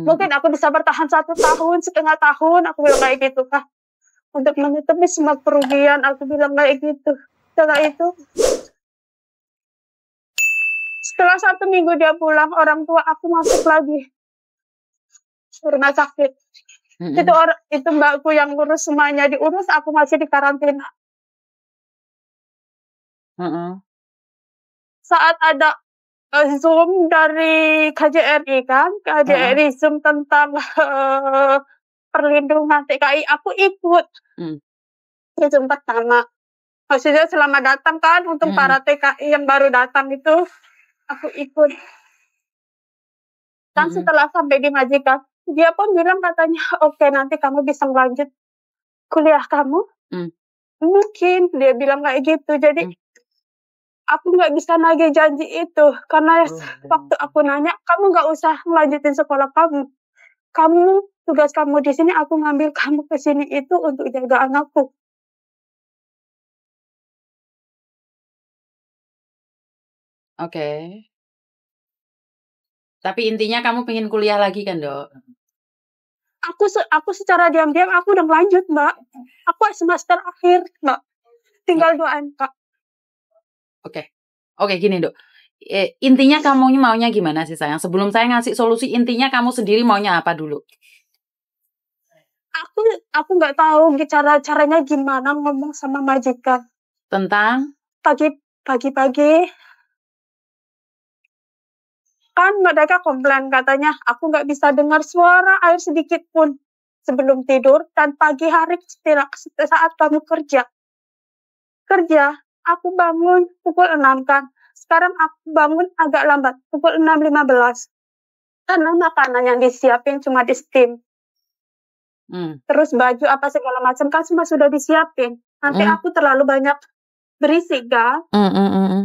Mungkin aku bisa bertahan 1 tahun, setengah tahun, aku bilang kayak gitu, Kak. Untuk menutupi semua kerugian, aku bilang kayak gitu. Setelah itu, setelah 1 minggu dia pulang, orang tua aku masuk lagi ke rumah sakit. Itu mbakku yang ngurus semuanya, diurus, aku masih di karantina. Saat ada Zoom dari KJRI kan, KJRI Zoom tentang perlindungan TKI, aku ikut. Di Zoom pertama. Maksudnya selamat datang kan untuk para TKI yang baru datang itu, aku ikut. Dan setelah sampai di majikan, dia pun bilang katanya, oke nanti kamu bisa lanjut kuliah kamu. Mungkin, dia bilang kayak gitu. Jadi, aku nggak bisa nagih janji itu. Karena waktu aku nanya, kamu nggak usah melanjutin sekolah kamu. Tugas kamu di sini, aku ngambil kamu ke sini itu untuk jaga anakku. Oke. Tapi intinya kamu pengen kuliah lagi kan, Dok? Aku secara diam-diam, aku udah lanjut, Mbak. Aku semester akhir, Mbak. Tinggal 2 MK. Oke, gini, Dok. Intinya kamu maunya gimana sih, sayang? Sebelum saya ngasih solusi, intinya kamu sendiri maunya apa dulu? Aku nggak tahu caranya gimana ngomong sama majikan. Tentang? Pagi-pagi kan mereka komplain katanya aku nggak bisa dengar suara air sedikit pun sebelum tidur, dan pagi hari saat kamu kerja aku bangun pukul 6 kan. Sekarang aku bangun agak lambat pukul 6.15 karena makanan yang disiapin cuma di steam. Terus baju apa segala macam kan semua sudah disiapin. Nanti aku terlalu banyak berisik kan.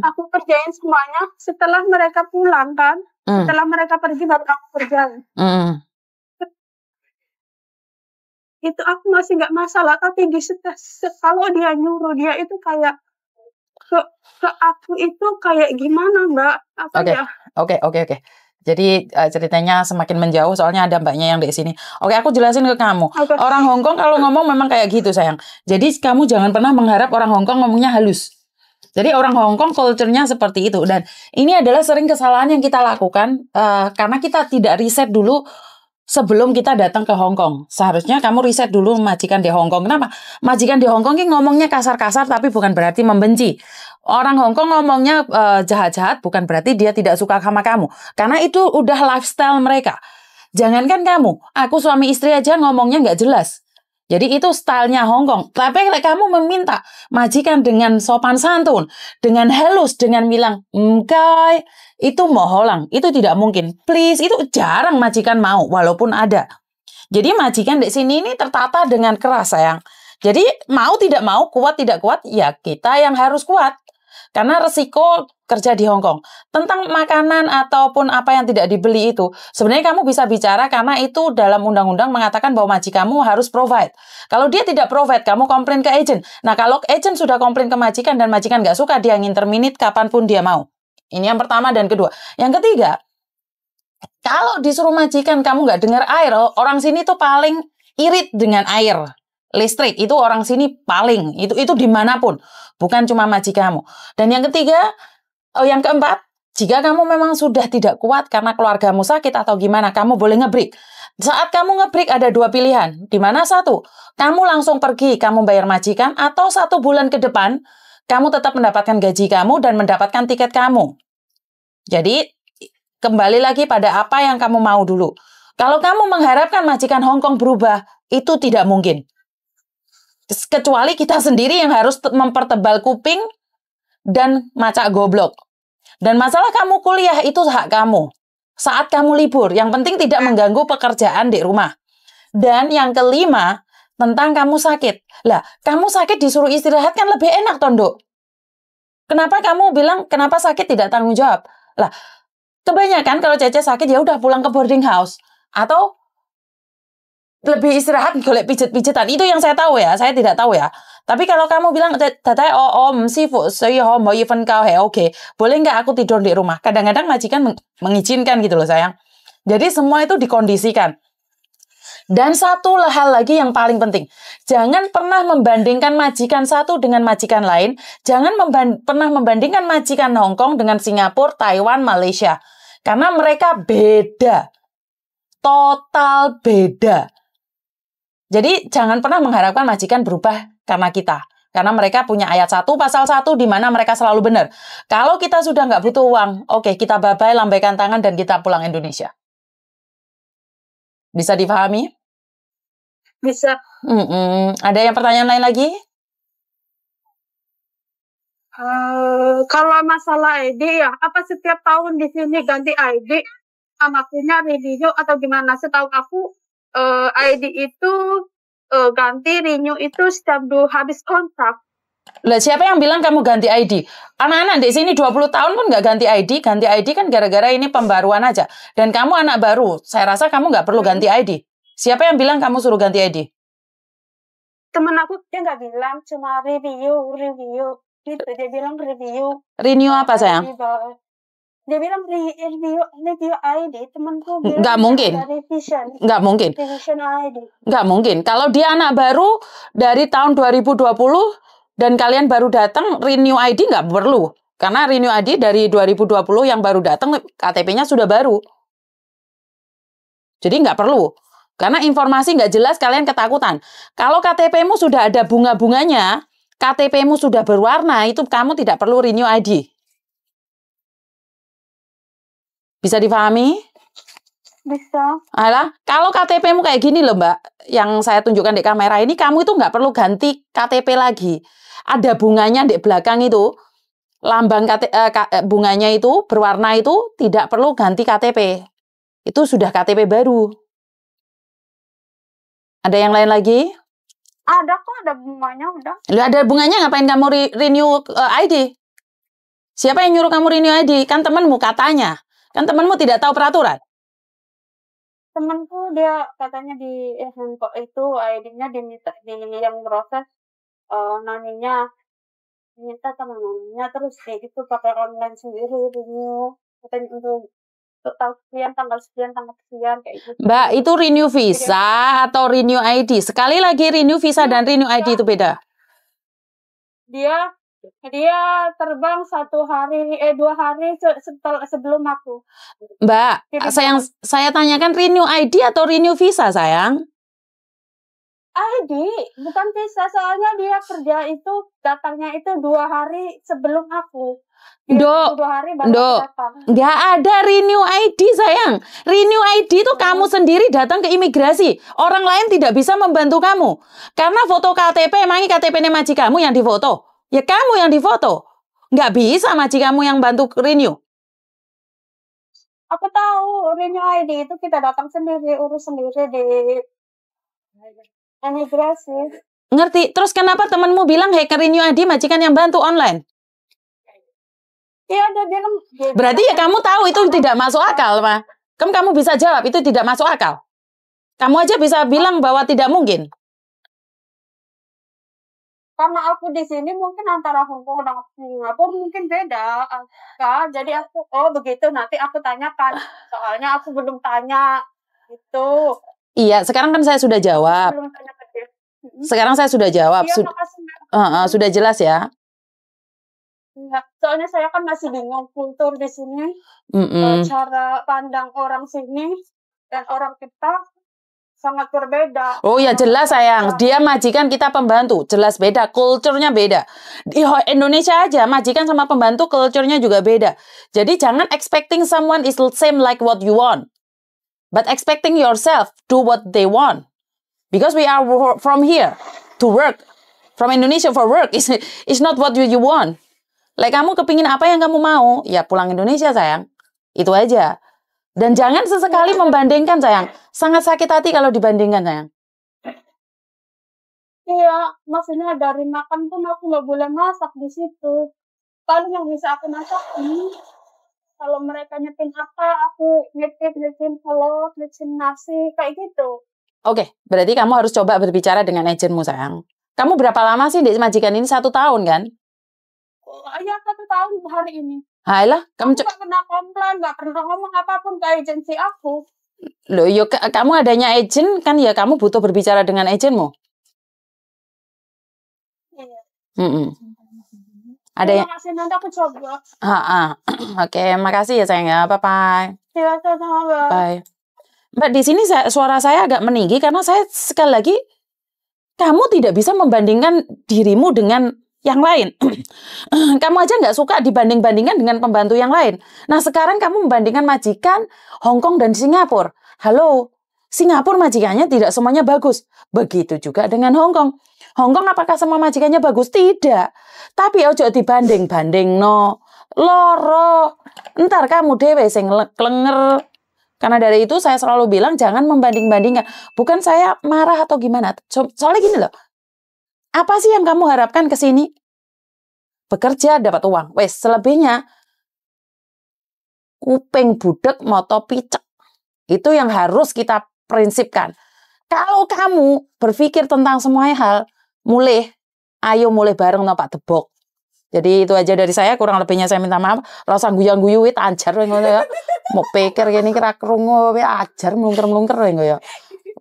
Aku kerjain semuanya setelah mereka pulang kan. Setelah mereka pergi baru aku kerjain. Itu aku masih nggak masalah, tapi kalau dia nyuruh, dia itu kayak ke aku itu kayak gimana, Mbak? Oke. Jadi ceritanya semakin menjauh soalnya ada mbaknya yang di sini. Oke, aku jelasin ke kamu. Orang Hongkong kalau ngomong memang kayak gitu, sayang. Jadi kamu jangan pernah mengharap orang Hongkong ngomongnya halus. Jadi orang Hongkong culture-nya seperti itu. Dan ini adalah sering kesalahan yang kita lakukan karena kita tidak riset dulu sebelum kita datang ke Hongkong. Seharusnya kamu riset dulu majikan di Hongkong. Kenapa? Majikan di Hongkong ini ngomongnya kasar-kasar tapi bukan berarti membenci. Orang Hongkong ngomongnya jahat-jahat bukan berarti dia tidak suka sama kamu. Karena itu udah lifestyle mereka. Jangankan kamu, aku suami istri aja ngomongnya nggak jelas. Jadi itu stylenya Hongkong. Tapi kamu meminta majikan dengan sopan santun, dengan halus, dengan bilang, "Mkai," itu moholang, itu tidak mungkin. Please, itu jarang majikan mau, walaupun ada. Jadi majikan di sini ini tertata dengan keras, sayang. Jadi mau tidak mau, kuat tidak kuat, ya kita yang harus kuat. Karena resiko kerja di Hongkong. Tentang makanan ataupun apa yang tidak dibeli itu, sebenarnya kamu bisa bicara karena itu dalam undang-undang mengatakan bahwa majikanmu harus provide. Kalau dia tidak provide, kamu komplain ke agent. Nah, kalau agent sudah komplain ke majikan dan majikan nggak suka, dia nginterminate kapanpun dia mau. Ini yang pertama dan kedua. Yang ketiga, kalau disuruh majikan kamu nggak dengar air, orang sini tuh paling irit dengan air. Listrik itu orang sini paling itu dimanapun, bukan cuma majikanmu. Dan yang ketiga, yang keempat, jika kamu memang sudah tidak kuat karena keluargamu sakit atau gimana, kamu boleh nge-break. Saat kamu nge-break ada 2 pilihan, di mana satu, kamu langsung pergi, kamu bayar majikan, atau 1 bulan ke depan kamu tetap mendapatkan gaji kamu dan mendapatkan tiket kamu. Jadi kembali lagi pada apa yang kamu mau dulu. Kalau kamu mengharapkan majikan Hongkong berubah, itu tidak mungkin. Kecuali kita sendiri yang harus mempertebal kuping dan macak goblok. Dan masalah kamu kuliah itu hak kamu. Saat kamu libur, yang penting tidak mengganggu pekerjaan di rumah. Dan yang kelima, tentang kamu sakit. Lah, kamu sakit disuruh istirahat kan lebih enak, Tondo. Kenapa kamu bilang kenapa sakit tidak tanggung jawab? Lah, kebanyakan kalau Cece sakit ya udah pulang ke boarding house atau lebih istirahat golek pijet-pijetan. Itu yang saya tahu ya, saya tidak tahu ya. Tapi kalau kamu bilang, "Tatay, sifu, saya mau event kau, oke. Boleh nggak aku tidur di rumah?" Kadang-kadang majikan mengizinkan gitu loh, sayang. Jadi semua itu dikondisikan. Dan satu hal lagi yang paling penting, jangan pernah membandingkan majikan satu dengan majikan lain. Jangan pernah membandingkan majikan Hong Kong dengan Singapura, Taiwan, Malaysia. Karena mereka beda. Total beda. Jadi jangan pernah mengharapkan majikan berubah karena kita. Karena mereka punya ayat 1, pasal 1 di mana mereka selalu benar. Kalau kita sudah nggak butuh uang, oke, kita bye-bye, lambaikan tangan, dan kita pulang Indonesia. Bisa dipahami? Bisa. Ada yang pertanyaan lain lagi? Kalau masalah ID ya, apa setiap tahun di sini ganti ID, maksudnya renew atau gimana? Setahu aku ID itu ganti renew itu setiap habis kontrak. Lah siapa yang bilang kamu ganti ID? Anak-anak di sini 20 tahun pun nggak ganti ID. Ganti ID kan gara-gara ini pembaruan aja. Dan kamu anak baru. Saya rasa kamu nggak perlu ganti ID. Siapa yang bilang kamu suruh ganti ID? Temen aku dia nggak bilang, cuma review gitu. Dia bilang review. Renew apa sayang? Dia bilang review ID. Temanku bilang nggak mungkin. Nggak mungkin. Revision ID. Nggak mungkin. Kalau dia anak baru dari tahun 2020 dan kalian baru datang, renew ID nggak perlu. Karena renew ID dari 2020 yang baru datang, KTP-nya sudah baru. Jadi nggak perlu. Karena informasi nggak jelas, kalian ketakutan. Kalau KTP-mu sudah ada bunga-bunganya, KTP-mu sudah berwarna, itu kamu tidak perlu renew ID. Bisa dipahami? Bisa. Alah, kalau KTP-mu kayak gini loh Mbak, yang saya tunjukkan di kamera ini, kamu itu nggak perlu ganti KTP lagi. Ada bunganya di belakang itu, lambang bunganya itu, berwarna itu, tidak perlu ganti KTP. Itu sudah KTP baru. Ada yang lain lagi? Ada kok, ada bunganya udah. Loh, ada bunganya, ngapain kamu renew ID? Siapa yang nyuruh kamu renew ID? Kan temanmu katanya. Kan temanmu tidak tahu peraturan. Temanku dia katanya di handphone itu ID-nya diminta di yang proses naninya minta sama naninya, terus kayak gitu pakai online sendiri renew katanya untuk tanggal sekian kayak gitu. Mbak, itu renew visa atau renew ID? Sekali lagi, renew visa dan renew ID itu beda. Dia terbang 2 hari sebelum aku. Mbak, saya tanyakan renew ID atau renew visa, sayang? ID, bukan visa, soalnya dia kerja itu datangnya itu 2 hari sebelum aku. 2 hari baru datang. Nggak ada renew ID, sayang. Renew ID itu kamu sendiri datang ke imigrasi. Orang lain tidak bisa membantu kamu. Karena foto KTP, emangnya KTP-nya majikanmu yang difoto? Ya kamu yang difoto. Nggak bisa majikanmu yang bantu renew. Aku tahu, renew ID itu kita datang sendiri, urus sendiri di imigrasi. Ngerti? Terus kenapa temanmu bilang hacker renew ID majikan yang bantu online? Iya, dia bilang. Berarti ya kamu tahu itu tidak masuk akal, Ma. Kamu bisa jawab itu tidak masuk akal. Kamu aja bisa bilang bahwa tidak mungkin. Karena aku di sini mungkin antara Hong Kong dan Singapura mungkin beda. Jadi aku, begitu, nanti aku tanyakan. Soalnya aku belum tanya. Gitu. Iya, sekarang kan saya sudah jawab. Belum tanya ke dia. Sekarang saya sudah jawab. Iya, sudah jelas ya. Enggak, soalnya saya kan masih bingung kultur di sini. Cara pandang orang sini dan orang kita sangat berbeda. Oh ya jelas sayang, dia majikan kita pembantu, jelas beda, kulturnya beda. Di Indonesia aja majikan sama pembantu kulturnya juga beda. Jadi jangan expecting someone is same like what you want, but expecting yourself do what they want. Because we are from here to work, from Indonesia for work is not what you want. Like kamu kepingin apa yang kamu mau, ya pulang Indonesia sayang, itu aja. Dan jangan sesekali membandingkan, sayang. Sangat sakit hati kalau dibandingkan, sayang. Iya, maksudnya dari makan pun aku nggak boleh masak di situ. Paling yang bisa aku masak kalau mereka nyepin apa, aku nyepin telur, nyepin nasi, kayak gitu. Oke, berarti kamu harus coba berbicara dengan agenmu, sayang. Kamu berapa lama sih di majikan ini? 1 tahun, kan? Iya, 1 tahun hari ini. Ayolah, kamu nggak pernah komplain, nggak pernah ngomong apapun ke agensi aku. Loh, yo kamu adanya agent kan ya kamu butuh berbicara dengan agentmu. Iya. Ada yang kasih, nanti aku coba. Oke, makasih ya sayang ya. Bye-bye. Iya, sama-sama. Bye. Mbak, di sini suara saya agak meninggi karena saya sekali lagi kamu tidak bisa membandingkan dirimu dengan yang lain. Kamu aja nggak suka dibanding-bandingkan dengan pembantu yang lain. Nah, sekarang kamu membandingkan majikan Hong Kong dan Singapura. Halo, Singapura majikannya tidak semuanya bagus. Begitu juga dengan Hong Kong. Hong Kong apakah semua majikannya bagus? Tidak. Tapi ojo dibanding-banding no. Loro. Entar kamu dewe sing klenger. Karena dari itu saya selalu bilang jangan membanding-bandingkan. Bukan saya marah atau gimana. Soalnya gini loh. Apa sih yang kamu harapkan ke sini? Bekerja dapat uang. Wes, selebihnya kuping budek moto picek. Itu yang harus kita prinsipkan. Kalau kamu berpikir tentang semua hal, ayo mulai bareng no Pak Debok. Jadi itu aja dari saya, kurang lebihnya saya minta maaf. Rasa guyang-guyu wit ajar ngono ya. Mau pikir gini kira krungu wit ajar mlungker-mlungker ya.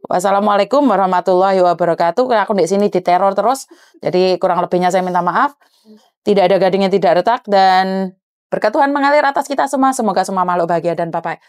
Wassalamualaikum warahmatullahi wabarakatuh. Aku di sini diteror terus. Jadi kurang lebihnya saya minta maaf. Tidak ada gading yang tidak retak dan berkat Tuhan mengalir atas kita semua. Semoga semua makhluk bahagia dan bye-bye.